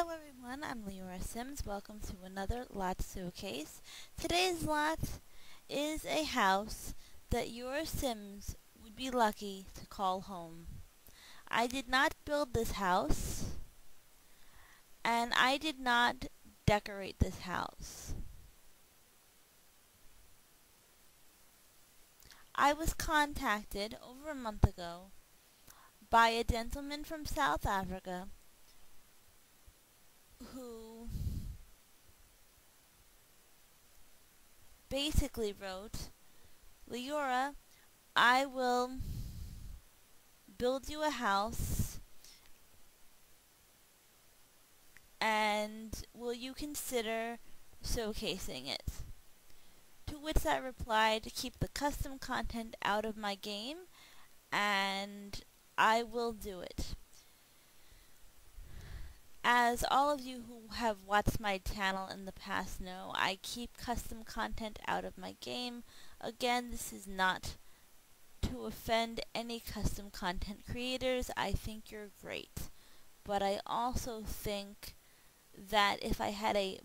Hello everyone, I'm Leora Sims. Welcome to another lot showcase. Today's lot is a house that your Sims would be lucky to call home. I did not build this house, and I did not decorate this house. I was contacted over a month ago by a gentleman from South Africa who basically wrote, "Leora, I will build you a house, and will you consider showcasing it?" To which I replied, "Keep the custom content out of my game, and I will do it." As all of you who have watched my channel in the past know, I keep custom content out of my game. Again, this is not to offend any custom content creators. I think you're great. But I also think that if I had a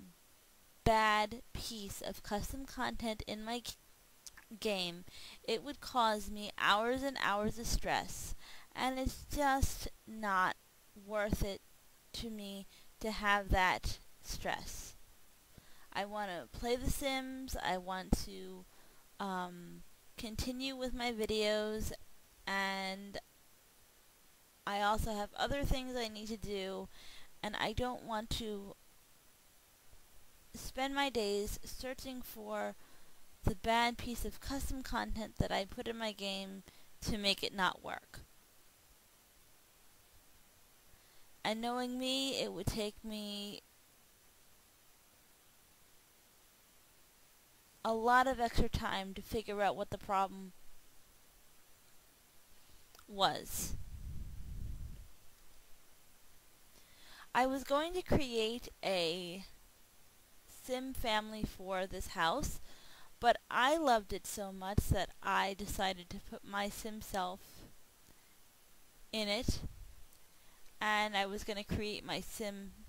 bad piece of custom content in my game, it would cause me hours and hours of stress, and it's just not worth it to me to have that stress. I want to play The Sims. I want to continue with my videos, and I also have other things I need to do, and I don't want to spend my days searching for the bad piece of custom content that I put in my game to make it not work. And knowing me, it would take me a lot of extra time to figure out what the problem was. I was going to create a Sim family for this house, but I loved it so much that I decided to put my Sim self in it, and I was going to create my Sim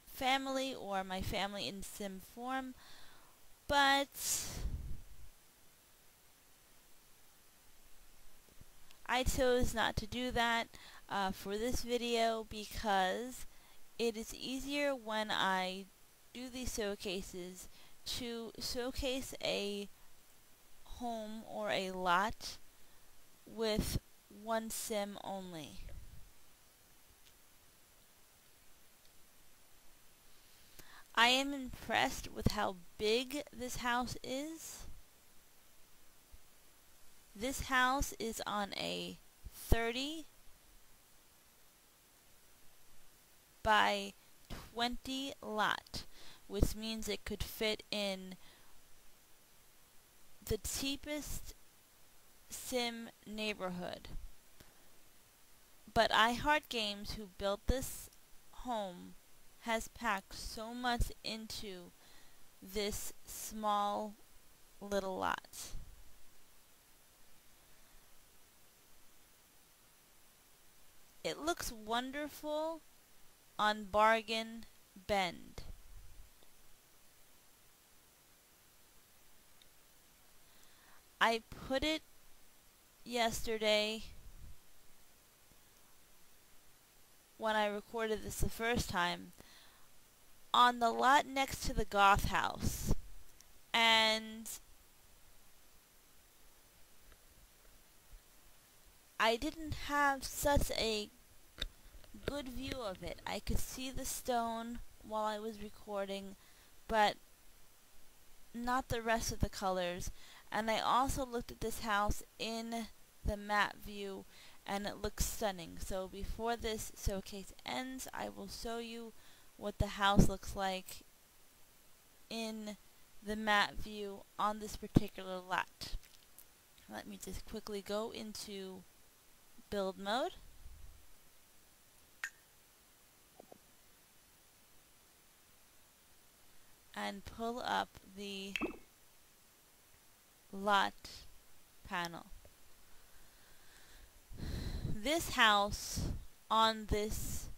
family or my family in Sim form, but I chose not to do that for this video because it is easier when I do these showcases to showcase a home or a lot with one Sim only. I am impressed with how big this house is. This house is on a 30 by 20 lot, which means it could fit in the cheapest Sim neighborhood. But Ihartgamez, who built this home, has packed so much into this small little lot. It looks wonderful on Bargain Bend. I put it yesterday when I recorded this the first time on the lot next to the goth house, and I didn't have such a good view of it. I could see the stone while I was recording, but not the rest of the colors. And I also looked at this house in the map view, and it looks stunning. So before this showcase ends, I will show you what the house looks like in the map view on this particular lot. Let me just quickly go into build mode. And pull up the lot panel. This house on this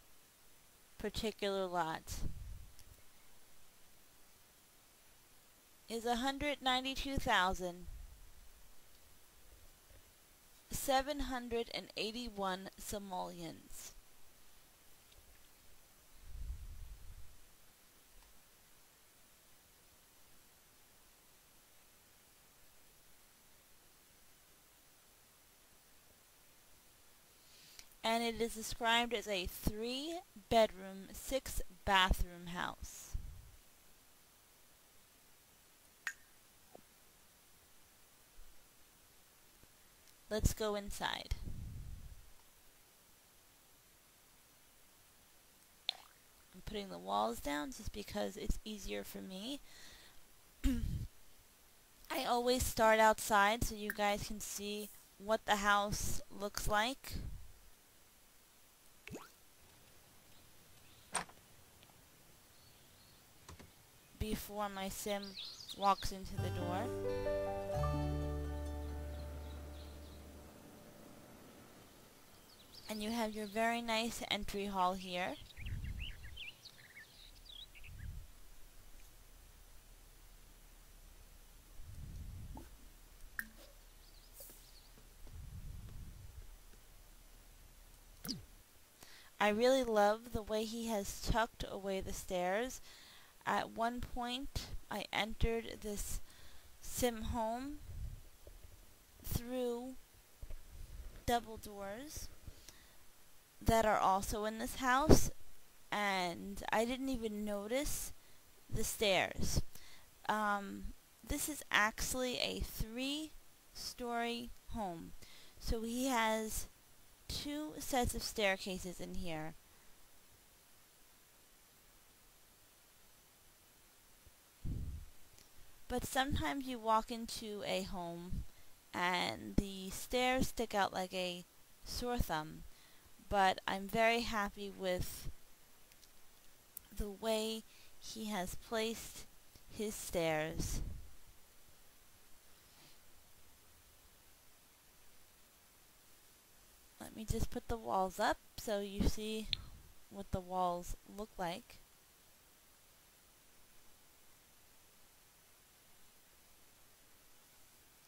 particular lot is 192,781 simoleons. And it is described as a 3-bedroom, 6-bathroom house. Let's go inside. I'm putting the walls down just because it's easier for me. I always start outside so you guys can see what the house looks like. Before my sim walks into the door. And you have your very nice entry hall here. I really love the way he has tucked away the stairs. At one point, I entered this sim home through double doors that are also in this house, and I didn't even notice the stairs. This is actually a 3-story home, so he has 2 sets of staircases in here. But sometimes you walk into a home and the stairs stick out like a sore thumb. But I'm very happy with the way he has placed his stairs. Let me just put the walls up so you see what the walls look like.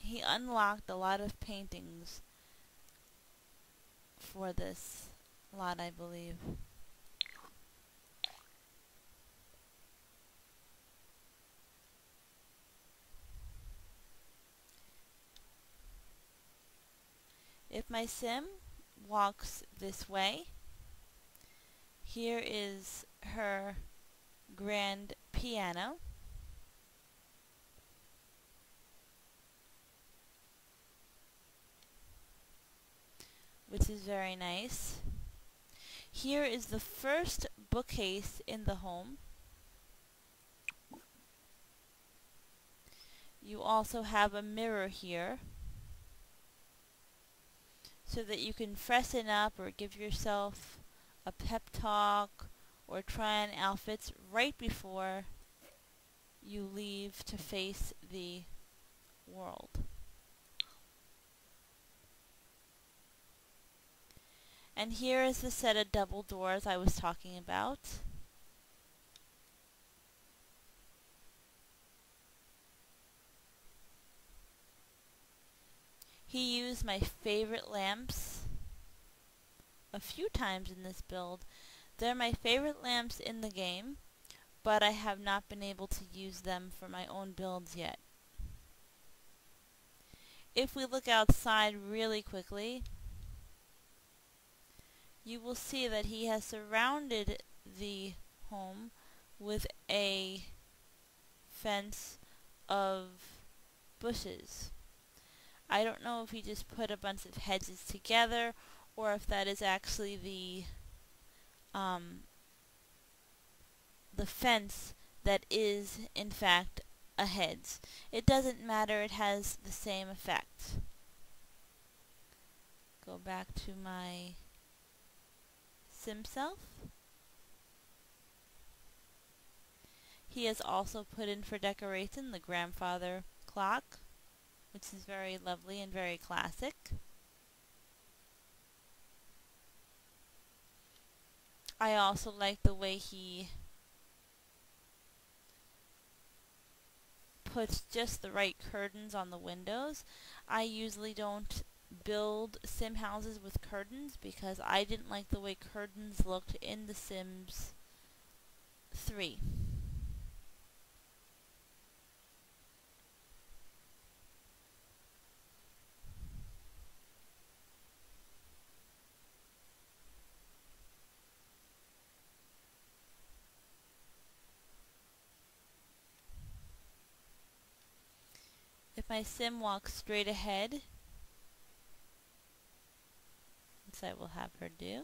He unlocked a lot of paintings for this lot, I believe. If my sim walks this way, here is her grand piano. Which is very nice. Here is the first bookcase in the home. You also have a mirror here so that you can freshen up or give yourself a pep talk or try on outfits right before you leave to face the world. And here is the set of double doors I was talking about. He used my favorite lamps a few times in this build. They're my favorite lamps in the game, but I have not been able to use them for my own builds yet. If we look outside really quickly, you will see that he has surrounded the home with a fence of bushes. I don't know if he just put a bunch of hedges together or if that is actually the fence that is in fact a hedge. It doesn't matter, it has the same effect. Go back to my sim self. He has also put in for decoration the grandfather clock, which is very lovely and very classic. I also like the way he puts just the right curtains on the windows. I usually don't build sim houses with curtains because I didn't like the way curtains looked in The Sims 3. If my sim walks straight ahead, which I will have her do,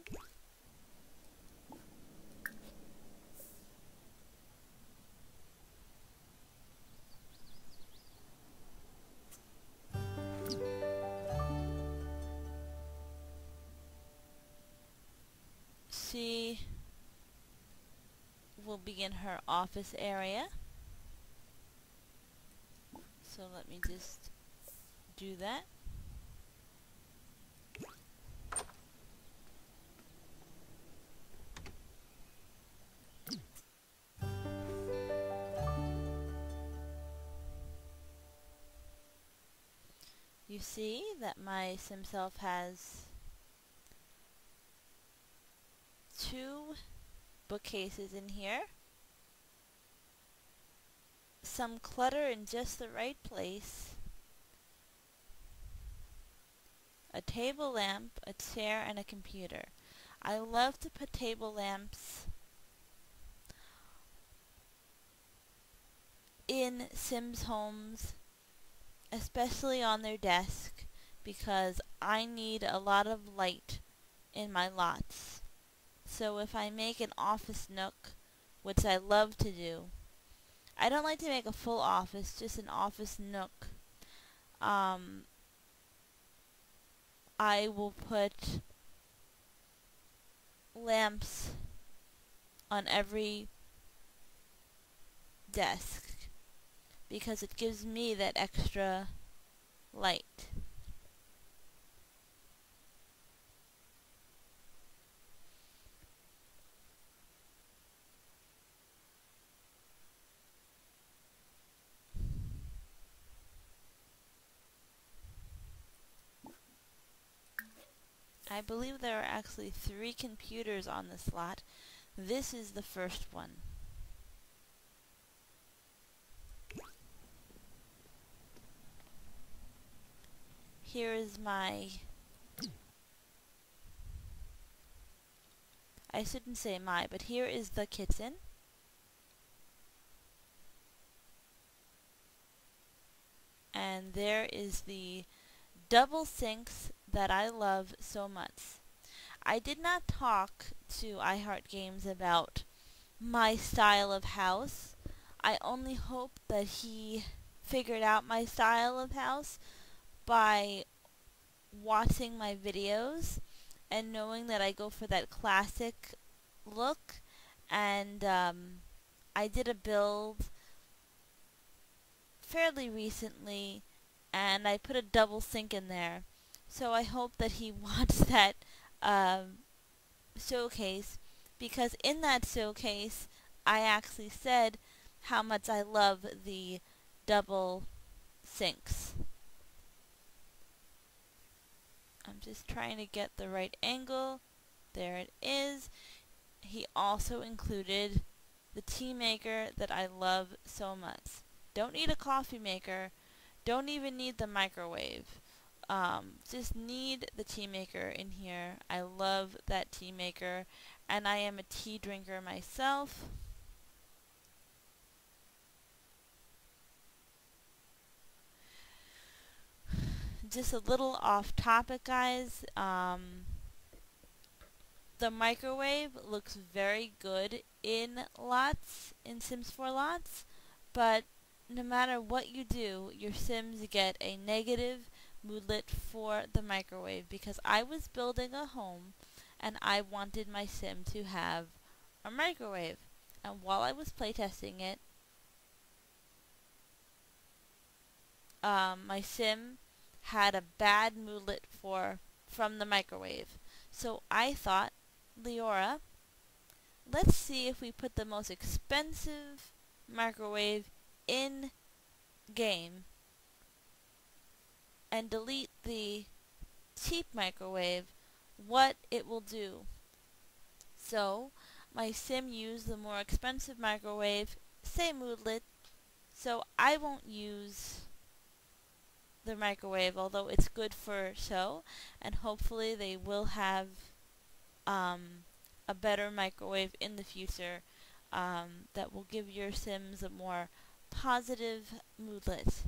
she will be in her office area. So let me just do that. You see that my sim self has 2 bookcases in here, some clutter in just the right place, a table lamp, a chair, and a computer. I love to put table lamps in Sims homes, especially on their desk, because I need a lot of light in my lots. So if I make an office nook, which I love to do, I don't like to make a full office, just an office nook. I will put lamps on every desk because it gives me that extra light. I believe there are actually 3 computers on this lot. This is the first one. Here is I shouldn't say but here is the kitchen. And there is the double sinks that I love so much. I did not talk to Ihartgamez about my style of house. I only hope that he figured out my style of house by watching my videos and knowing that I go for that classic look. And I did a build fairly recently and I put a double sink in there. So I hope that he watched that showcase, because in that showcase I actually said how much I love the double sinks. I'm just trying to get the right angle. There it is. He also included the tea maker that I love so much. Don't need a coffee maker. Don't even need the microwave. Just need the tea maker in here. I love that tea maker, and I am a tea drinker myself. Just a little off topic, guys. The microwave looks very good in Sims 4 lots, but no matter what you do, your Sims get a negative moodlet for the microwave, because I was building a home and I wanted my Sim to have a microwave. And while I was playtesting it, my Sim had a bad moodlet from the microwave. So I thought, Leora, let's see if we put the most expensive microwave in game and delete the cheap microwave, what it will do. So my sim used the more expensive microwave, same moodlet, so I won't use the microwave, although it's good for show, and hopefully they will have a better microwave in the future that will give your sims a more positive moodlet.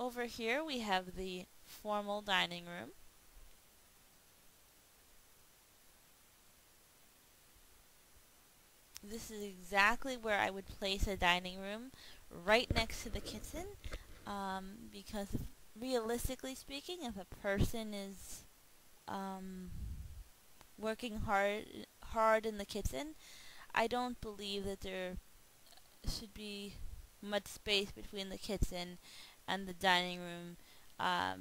Over here we have the formal dining room. This is exactly where I would place a dining room, right next to the kitchen, because realistically speaking, if a person is working hard in the kitchen, I don't believe that there should be much space between the kitchen and the dining room,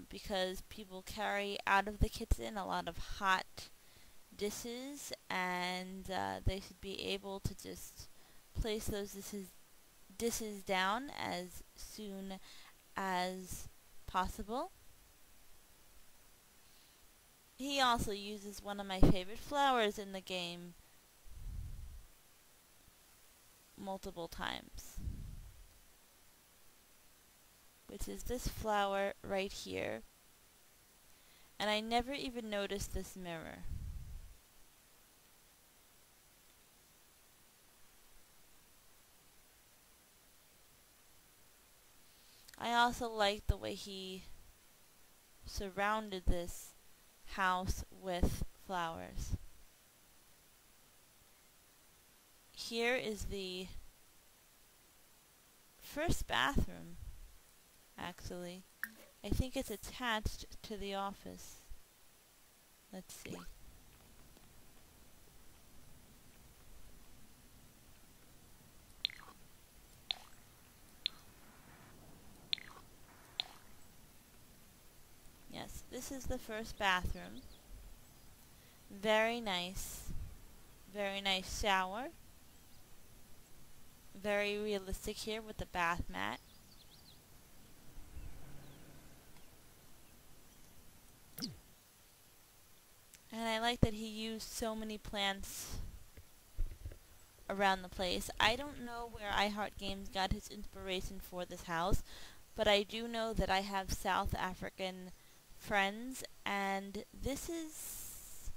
because people carry out of the kitchen a lot of hot dishes, and they should be able to just place those dishes down as soon as possible. He also uses one of my favorite flowers in the game multiple times, which is this flower right here. And I never even noticed this mirror. I also like the way he surrounded this house with flowers. Here is the first bathroom, actually. I think it's attached to the office. Let's see. Yes, this is the first bathroom. Very nice. Very nice shower. Very realistic here with the bath mat. And I like that he used so many plants around the place. I don't know where Ihartgamez got his inspiration for this house, but I do know that I have South African friends, and this is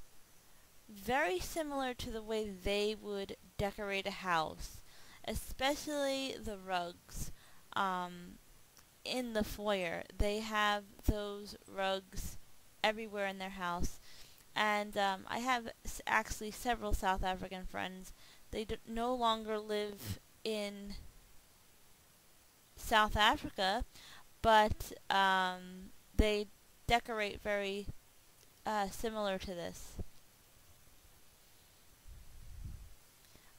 very similar to the way they would decorate a house, especially the rugs in the foyer. They have those rugs everywhere in their house, and I have actually several South African friends. They no longer live in South Africa, but they decorate very similar to this.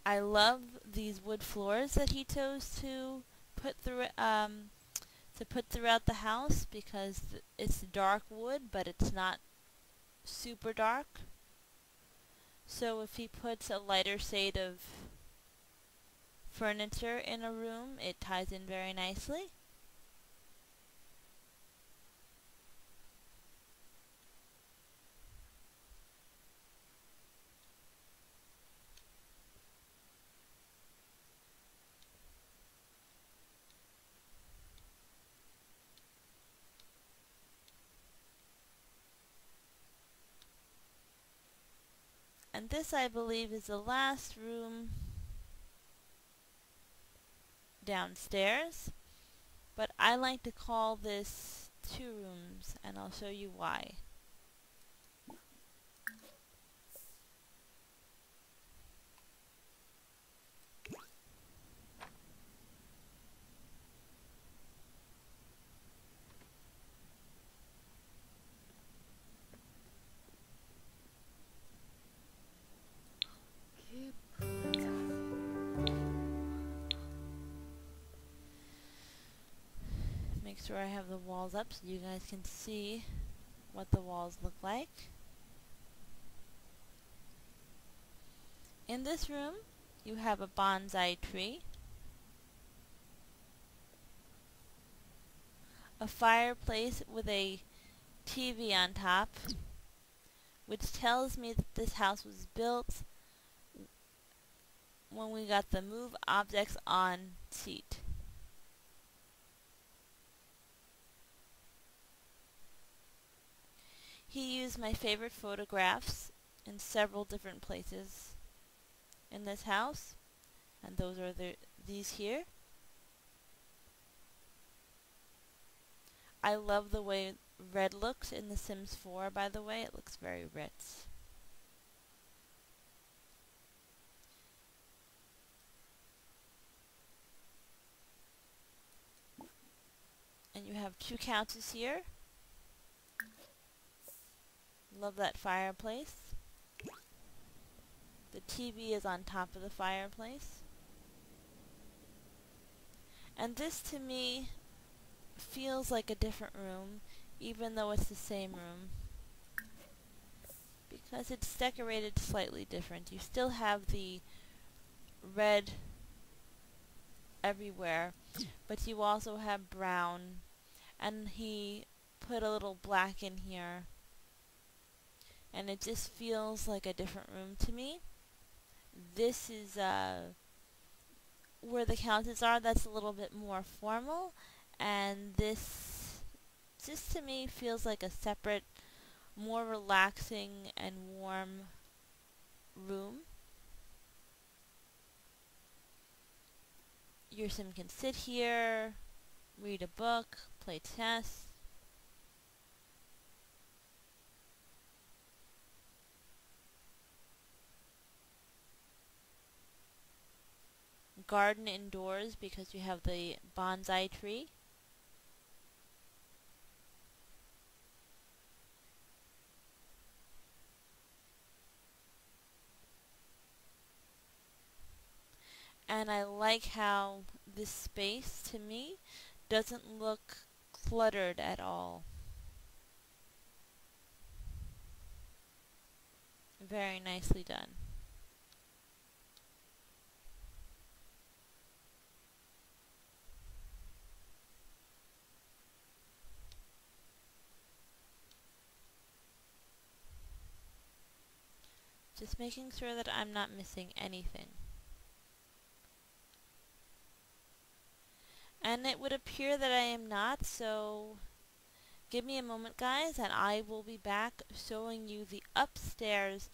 I love these wood floors that he chose to put throughout the house, because it's dark wood, but it's not super dark. So if he puts a lighter shade of furniture in a room, it ties in very nicely. And this, I believe, is the last room downstairs, but I like to call this 2 rooms, and I'll show you why. Make sure I have the walls up so you guys can see what the walls look like. In this room, you have a bonsai tree, a fireplace with a TV on top, which tells me that this house was built when we got the move objects on seat. He used my favorite photographs in several different places in this house, and those are these here. I love the way red looks in The Sims 4, by the way. It looks very rich. And you have 2 couches here. Love that fireplace. The TV is on top of the fireplace. And this to me feels like a different room, even though it's the same room, because it's decorated slightly different. You still have the red everywhere, but you also have brown, and he put a little black in here, and it just feels like a different room to me. This is where the couches are. That's a little bit more formal, and this just to me feels like a separate, more relaxing and warm room. Your sim can sit here, read a book, play chess. Garden indoors because you have the bonsai tree. And I like how this space, to me, doesn't look cluttered at all. Very nicely done. Just making sure that I'm not missing anything. And it would appear that I am not, so give me a moment, guys, and I will be back showing you the upstairs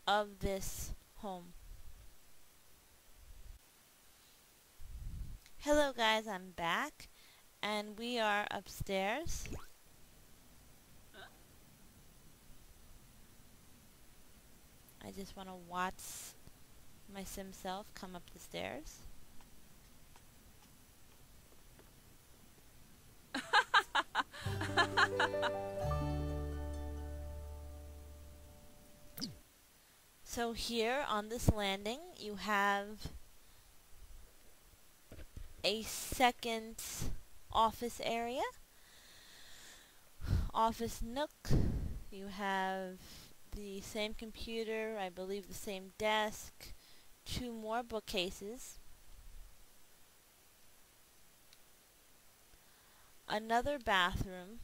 of this home. Hello guys, I'm back, and we are upstairs. I just want to watch my sim self come up the stairs. So here on this landing you have a second office area, office nook. You have the same computer, I believe the same desk, 2 more bookcases, another bathroom,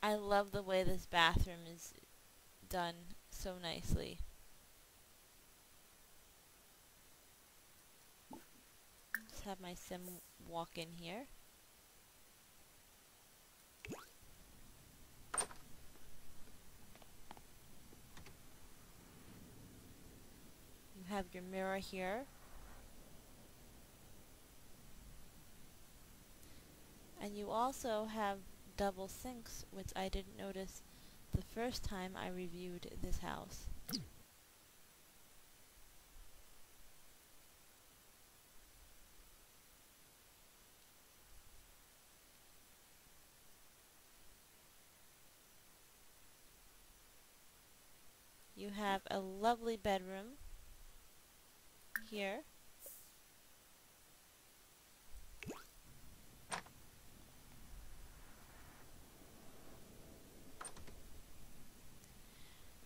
I love the way this bathroom is done so nicely. Just have my sim walk in here. You have your mirror here. And you also have double sinks, which I didn't notice the first time I reviewed this house. You have a lovely bedroom here.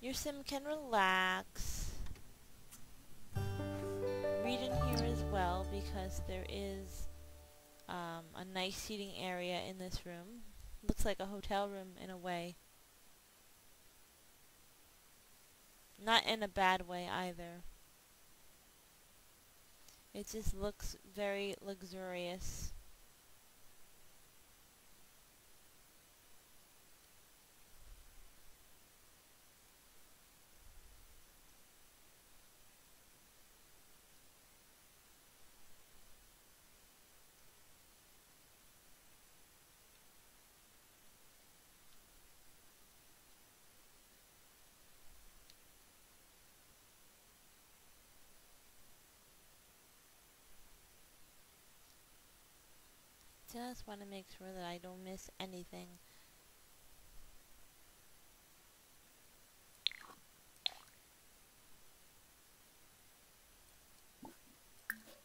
Your sim can relax. Read in here as well because there is a nice seating area in this room. Looks like a hotel room in a way. Not in a bad way either. It just looks very luxurious. Just want to make sure that I don't miss anything.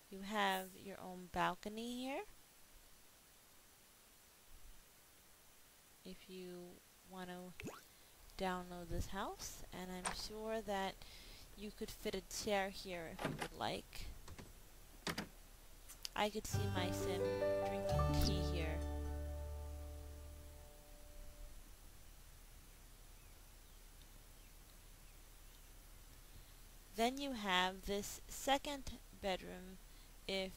You have your own balcony here. If you want to download this house, and I'm sure that you could fit a chair here if you would like. I could see my sim drinking tea here. Then you have this second bedroom. If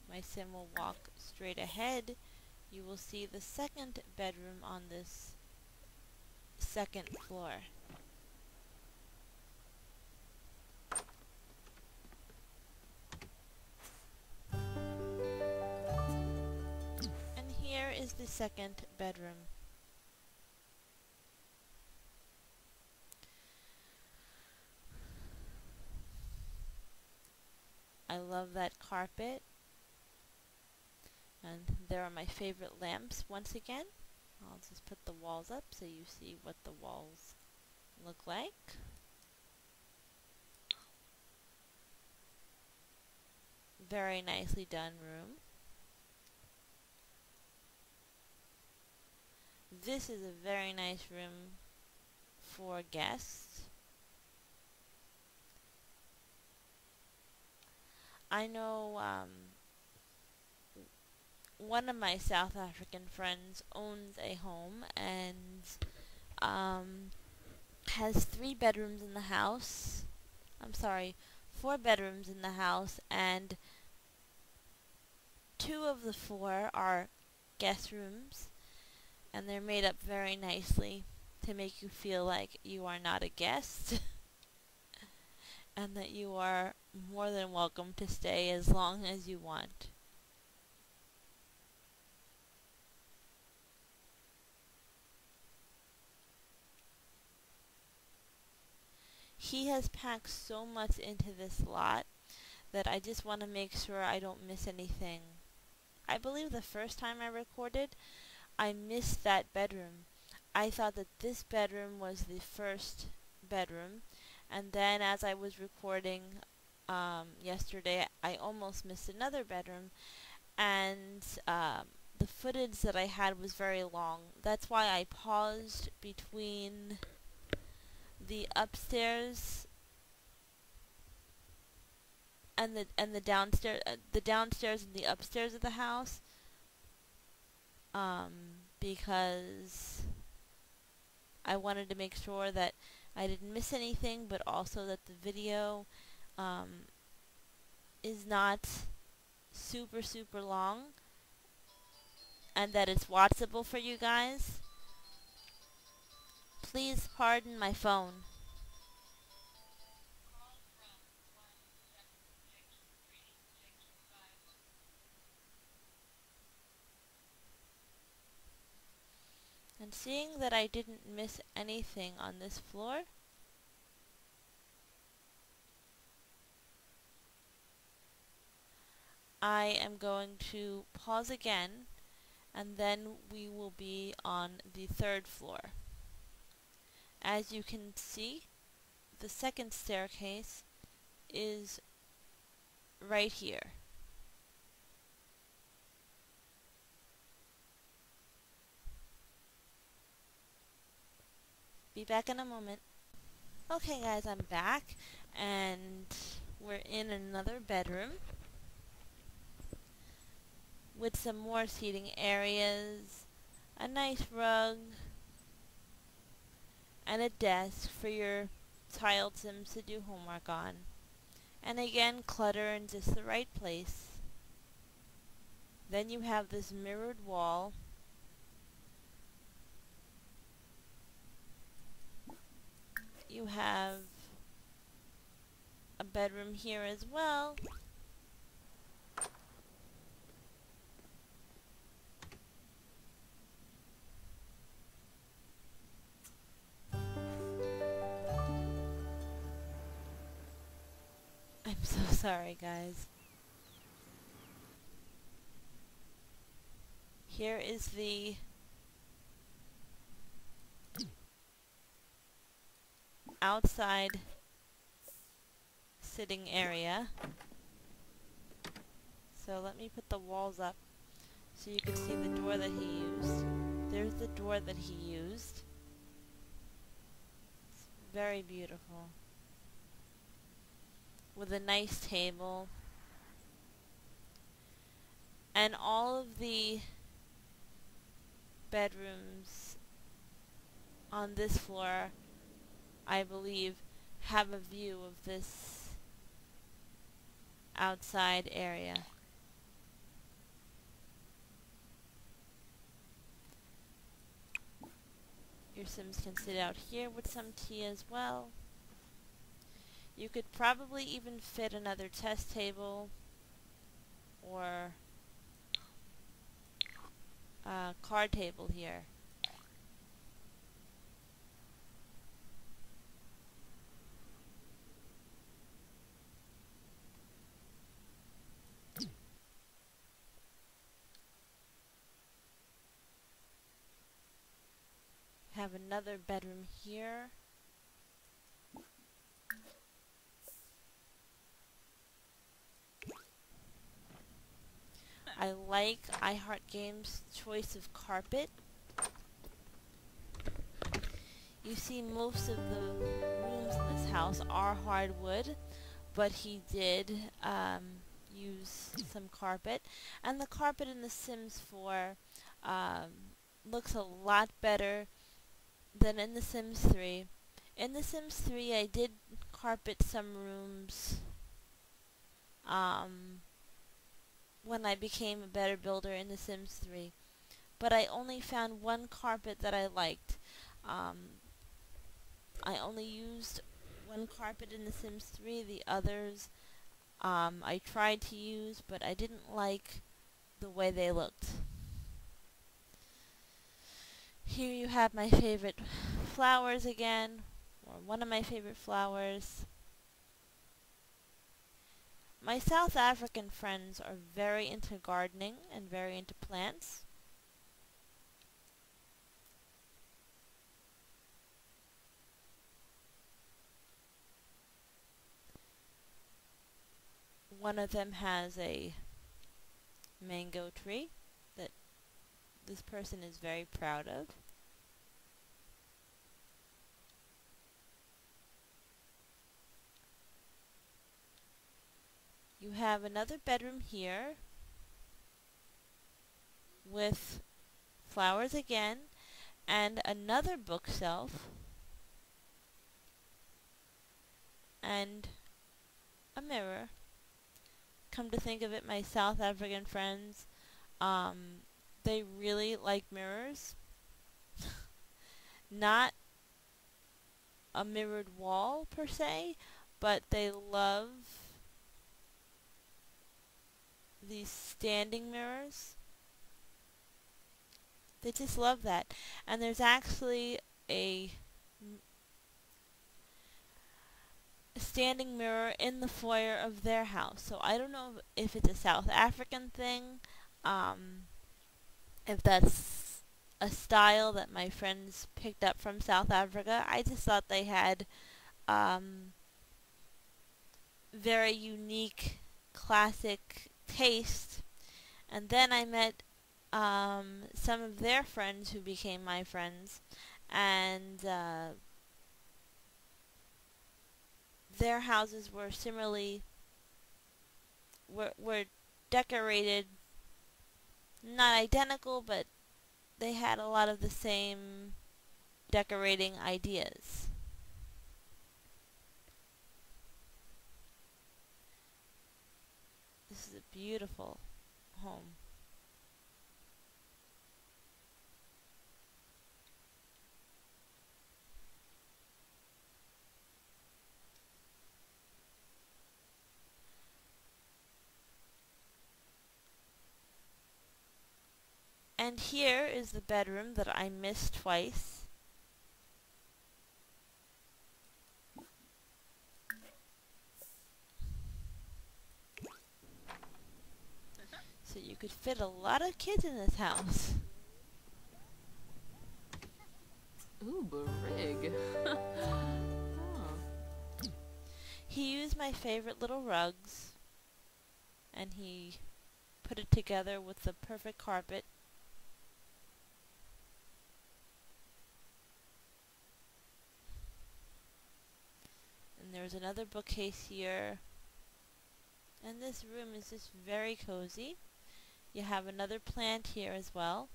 my sim will walk straight ahead, you will see the second bedroom on this second floor. And here is the second bedroom. I love that carpet. And there are my favorite lamps once again. I'll just put the walls up so you see what the walls look like. Very nicely done room. This is a very nice room for guests. I know one of my South African friends owns a home and has 3 bedrooms in the house. I'm sorry, 4 bedrooms in the house, and 2 of the 4 are guest rooms, and they're made up very nicely to make you feel like you are not a guest and that you are more than welcome to stay as long as you want. He has packed so much into this lot that I just want to make sure I don't miss anything. I believe the first time I recorded, I missed that bedroom. I thought that this bedroom was the first bedroom, and then as I was recording yesterday, I almost missed another bedroom, and the footage that I had was very long. That's why I paused between the upstairs and the downstairs, and the upstairs of the house, because I wanted to make sure that I didn't miss anything, but also that the video is not super long, and that it's watchable for you guys. Please pardon my phone. And seeing that I didn't miss anything on this floor, I am going to pause again, and then we will be on the 3rd floor. As you can see, the second staircase is right here. Be back in a moment. Okay guys, I'm back and we're in another bedroom with some more seating areas, a nice rug, and a desk for your child Sims to do homework on. And again, clutter in just the right place. Then you have this mirrored wall. You have a bedroom here as well. I'm so sorry, guys. Here is the outside sitting area. So let me put the walls up so you can see the door that he used. There's the door that he used. It's very beautiful. With a nice table. And all of the bedrooms on this floor, I believe, have a view of this outside area. Your Sims can sit out here with some tea as well. You could probably even fit another chess table or a card table here. Have another bedroom here. I like Ihartgamez' choice of carpet. You see, most of the rooms in this house are hardwood, but he did use some carpet. And the carpet in The Sims 4 looks a lot better than in The Sims 3. In The Sims 3, I did carpet some rooms when I became a better builder in The Sims 3. But I only found one carpet that I liked. I only used one carpet in The Sims 3. The others I tried to use, but I didn't like the way they looked. Here you have my favorite flowers again, or one of my favorite flowers. My South African friends are very into gardening and very into plants. One of them has a mango tree that this person is very proud of. You have another bedroom here with flowers again and another bookshelf and a mirror. Come to think of it, my South African friends, they really like mirrors. Not a mirrored wall per se, but they love these standing mirrors. They just love that. And there's actually a standing mirror in the foyer of their house. So I don't know if it's a South African thing, if that's a style that my friends picked up from South Africa. I just thought they had very unique, classic taste. And then I met some of their friends who became my friends, and their houses were similarly were decorated, not identical, but they had a lot of the same decorating ideas. This is a beautiful home. And here is the bedroom that I missed twice. So you could fit a lot of kids in this house. Ooh, Barig. Oh. He used my favorite little rugs, and he put it together with the perfect carpet. And there's another bookcase here. And this room is just very cozy. You have another plant here as well.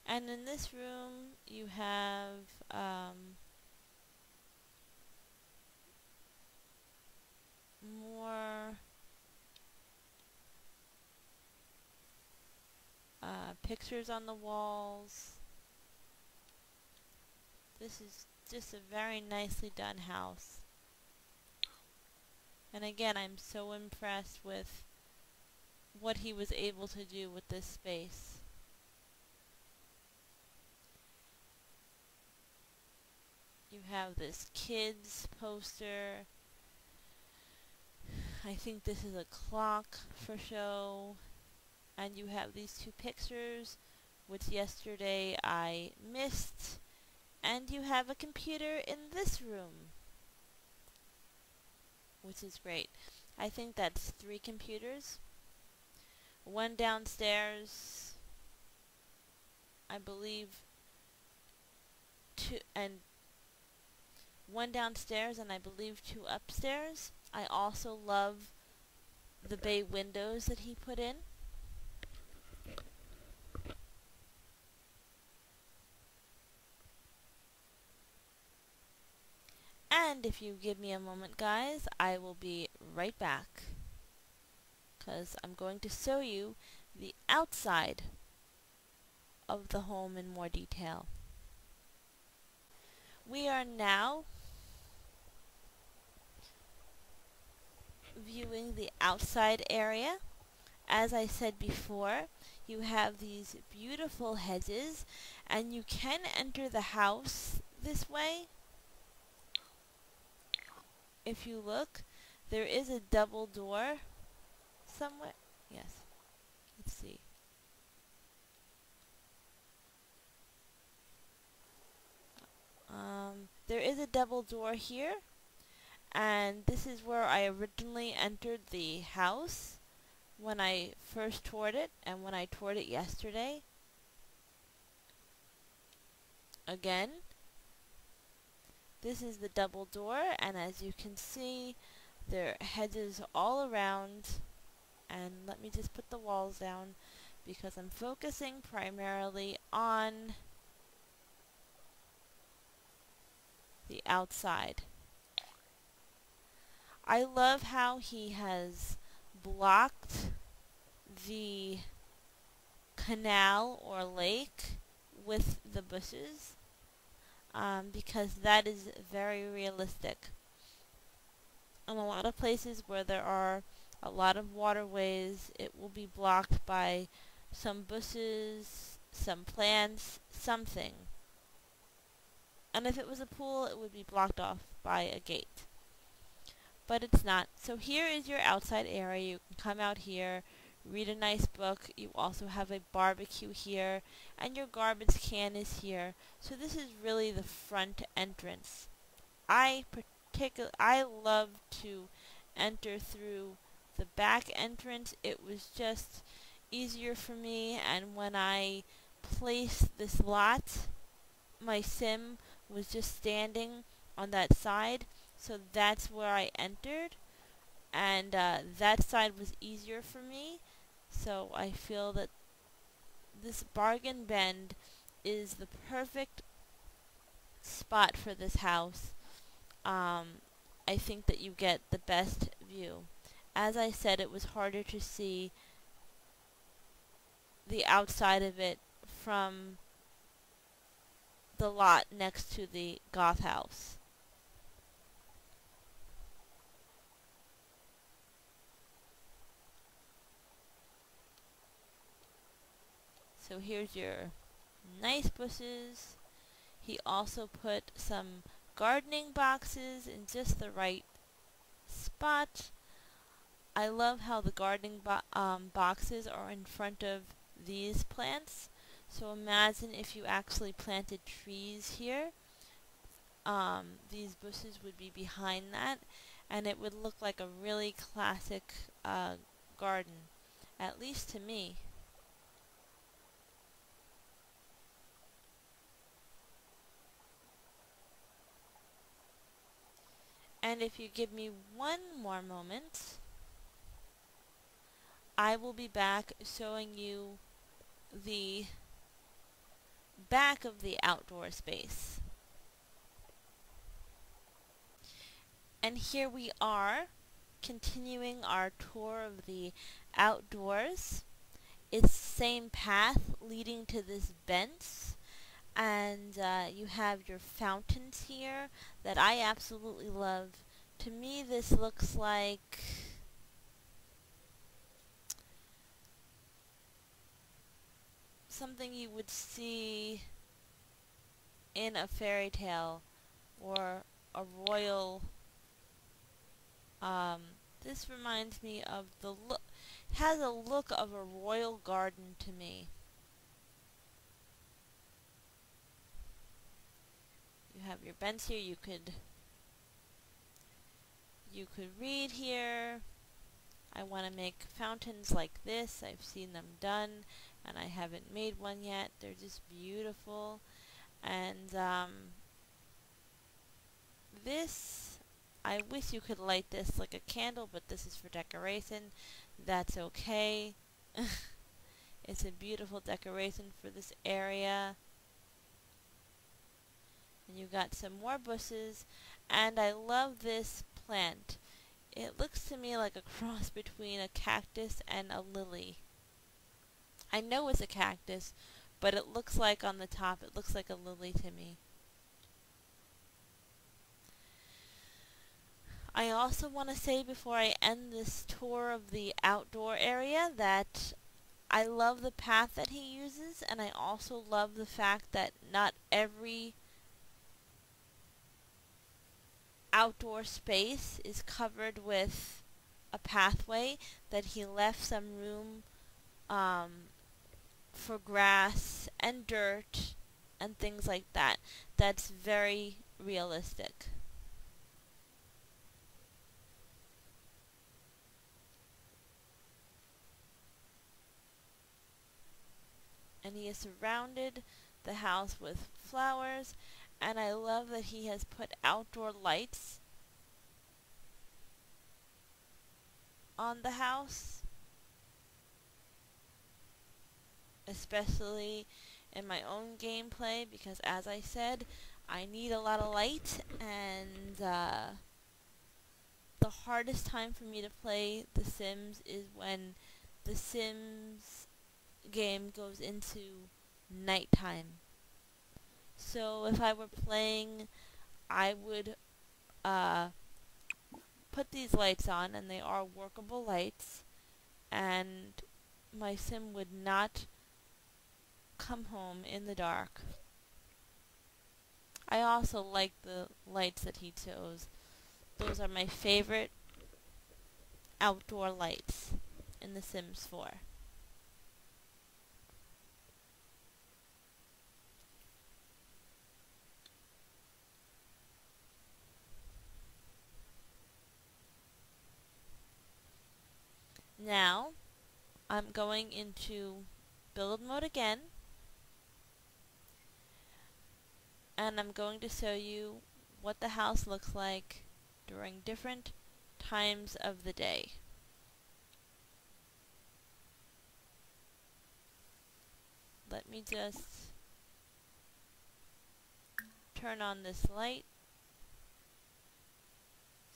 And in this room you have more pictures on the walls. This is just a very nicely done house. And again, I'm so impressed with what he was able to do with this space. You have this kids poster. I think this is a clock for show. And you have these two pictures, which yesterday I missed. And you have a computer in this room, which is great. I think that's 3 computers. One downstairs, I believe, one downstairs and I believe 2 upstairs. I also love the bay windows that he put in. And if you give me a moment, guys, I will be right back, because I'm going to show you the outside of the home in more detail. We are now viewing the outside area. As I said before, you have these beautiful hedges, and you can enter the house this way. If you look, there is a double door somewhere. Yes, let's see. There is a double door here, and this is where I originally entered the house when I first toured it, and when I toured it yesterday. Again, this is the double door, and as you can see, there are hedges all around. And let me just put the walls down, because I'm focusing primarily on the outside. I love how he has blocked the canal or lake with the bushes, because that is very realistic. In a lot of places where there are a lot of waterways, it will be blocked by some bushes, some plants, something. And if it was a pool, it would be blocked off by a gate. But it's not. So here is your outside area. You can come out here, read a nice book. You also have a barbecue here, and your garbage can is here. So this is really the front entrance. I I love to enter through the back entrance. It was just easier for me, and when I placed this lot, my sim was just standing on that side, so that's where I entered, and that side was easier for me. So I feel that this bargain bend is the perfect spot for this house. I think that you get the best view. As I said, it was harder to see the outside of it from the lot next to the goth house. So here's your nice bushes. He also put some gardening boxes in just the right spot. I love how the gardening boxes are in front of these plants. So imagine if you actually planted trees here. These bushes would be behind that, and it would look like a really classic garden, at least to me. And if you give me one more moment, I will be back showing you the back of the outdoor space. And here we are, continuing our tour of the outdoors. It's the same path leading to this bench, and you have your fountains here that I absolutely love. To me, this looks like something you would see in a fairy tale or a royal. This reminds me of the look. Has a look of a royal garden to me. You have your bench here. You could read here. I want to make fountains like this. I've seen them done, and I haven't made one yet. They're just beautiful. And this, I wish you could light this like a candle, but this is for decoration. That's okay. It's a beautiful decoration for this area. And you got some more bushes, and I love this plant. It looks to me like a cross between a cactus and a lily. I know it's a cactus, but it looks like on the top, it looks like a lily to me. I also want to say before I end this tour of the outdoor area that I love the path that he uses, and I also love the fact that not every outdoor space is covered with a pathway, that he left some room for grass and dirt and things like that. That's very realistic. And he has surrounded the house with flowers, and I love that he has put outdoor lights on the house, especially in my own gameplay, because as I said, I need a lot of light, and the hardest time for me to play The Sims is when The Sims game goes into nighttime. So if I were playing, I would put these lights on, and they are workable lights, and my sim would not come home in the dark. I also like the lights that he chose. Those are my favorite outdoor lights in The Sims 4. Now I'm going into build mode again, and I'm going to show you what the house looks like during different times of the day. Let me just turn on this light.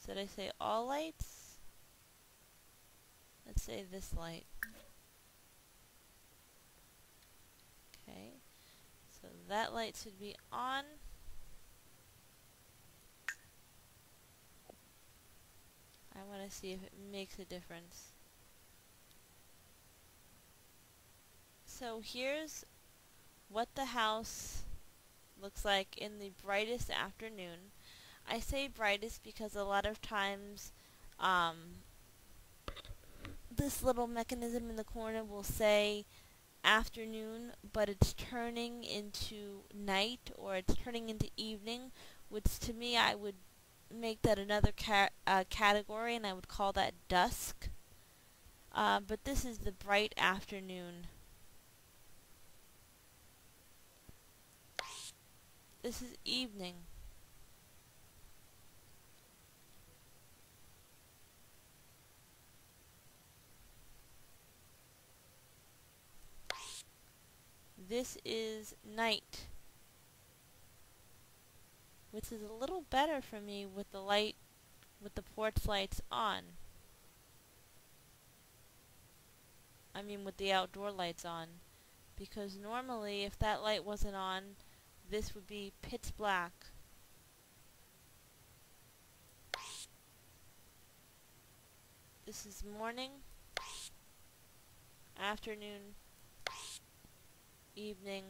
Should I say all lights? Let's say this light. Okay, so that light should be on. I want to see if it makes a difference. So here's what the house looks like in the brightest afternoon. I say brightest because a lot of times this little mechanism in the corner will say afternoon, but it's turning into night or it's turning into evening, which to me I would make that another category, and I would call that dusk. But this is the bright afternoon. This is evening. This is night, which is a little better for me with the light, with the porch lights on. I mean with the outdoor lights on. Because normally if that light wasn't on, this would be pitch black. This is morning, afternoon, evening,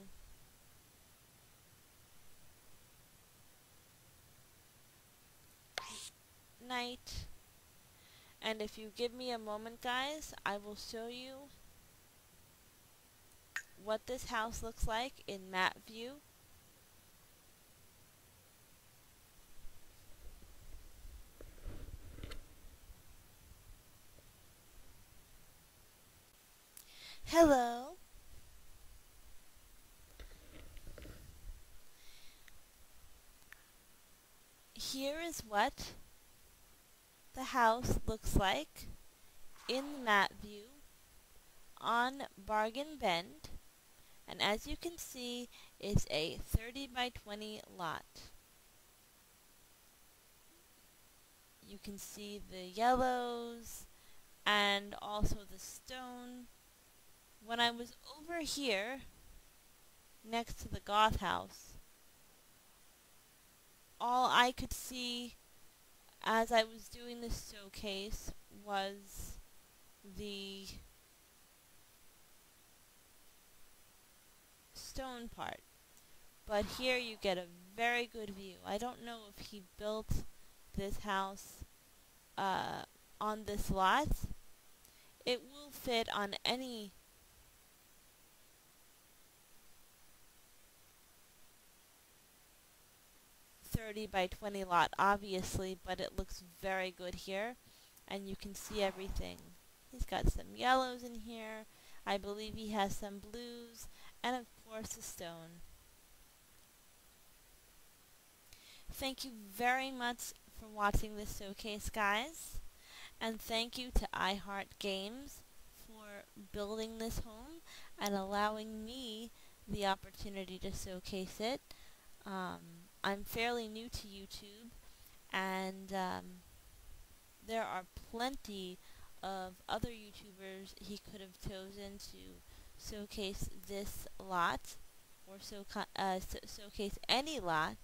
night. And if you give me a moment, guys, I will show you what this house looks like in map view. Hello. Here is what the house looks like in map view on Bargain Bend, and as you can see, it's a 30 by 20 lot. You can see the yellows and also the stone. When I was over here next to the goth house, all I could see as I was doing this showcase was the stone part. But here you get a very good view. I don't know if he built this house on this lot. It will fit on any .30 by 20 lot, obviously, but it looks very good here, and you can see everything. He's got some yellows in here. I believe he has some blues, and of course a stone. Thank you very much for watching this showcase, guys, and thank you to Ihartgamez for building this home and allowing me the opportunity to showcase it. I'm fairly new to YouTube, and there are plenty of other YouTubers he could have chosen to showcase this lot, or showcase any lot.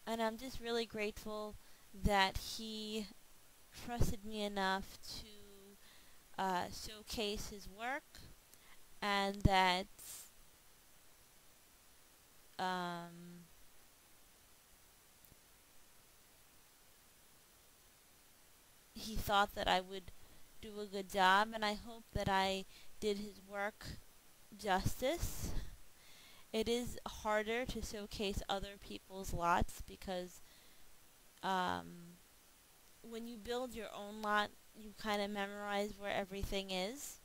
And I'm just really grateful that he trusted me enough to showcase his work, and that he thought that I would do a good job, and I hope that I did his work justice. It is harder to showcase other people's lots because when you build your own lot, you kind of memorize where everything is.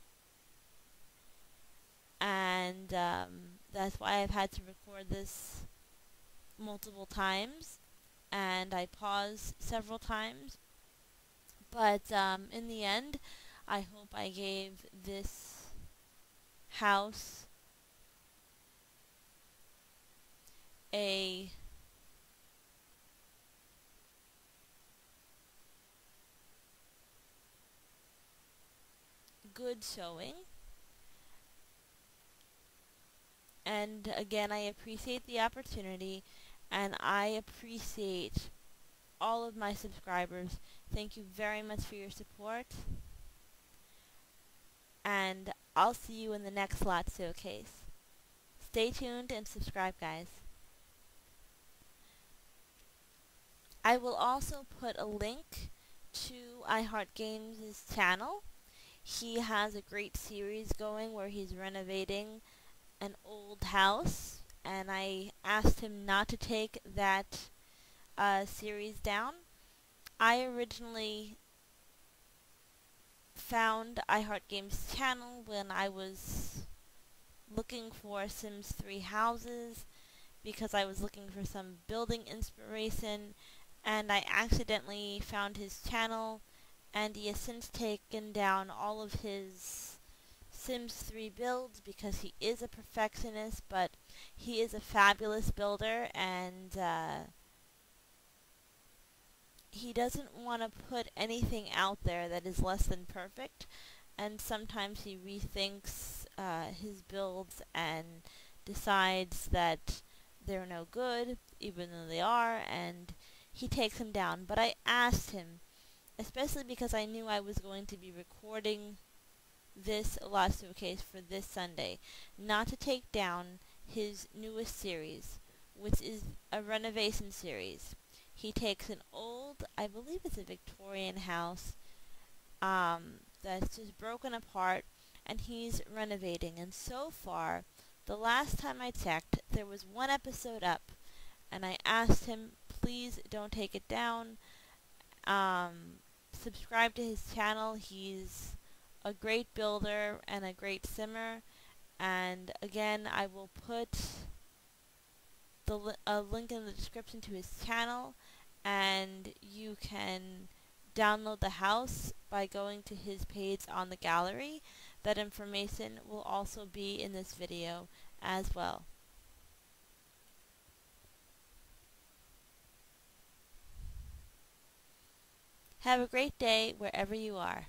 And that's why I've had to record this multiple times. And I pause several times. But in the end, I hope I gave this house a good showing. And again, I appreciate the opportunity, and I appreciate all of my subscribers. Thank you very much for your support, and I'll see you in the next lot showcase. Stay tuned and subscribe, guys. I will also put a link to Ihartgamez' channel. He has a great series going where he's renovating an old house, and I asked him not to take that series down. I originally found Ihartgamez' channel when I was looking for Sims 3 houses because I was looking for some building inspiration, and I accidentally found his channel, and he has since taken down all of his Sims 3 builds because he is a perfectionist, but he is a fabulous builder, and he doesn't want to put anything out there that is less than perfect, and sometimes he rethinks his builds and decides that they're no good, even though they are, and he takes them down. But I asked him, especially because I knew I was going to be recording this lot showcase for this Sunday, not to take down his newest series, which is a renovation series. He takes an old, I believe it's a Victorian house, that's just broken apart, and he's renovating. And so far, the last time I checked, there was one episode up, and I asked him, please don't take it down. Subscribe to his channel. He's a great builder and a great simmer. And again, I will put a link in the description to his channel, and you can download the house by going to his page on the gallery. That information will also be in this video as well. Have a great day wherever you are.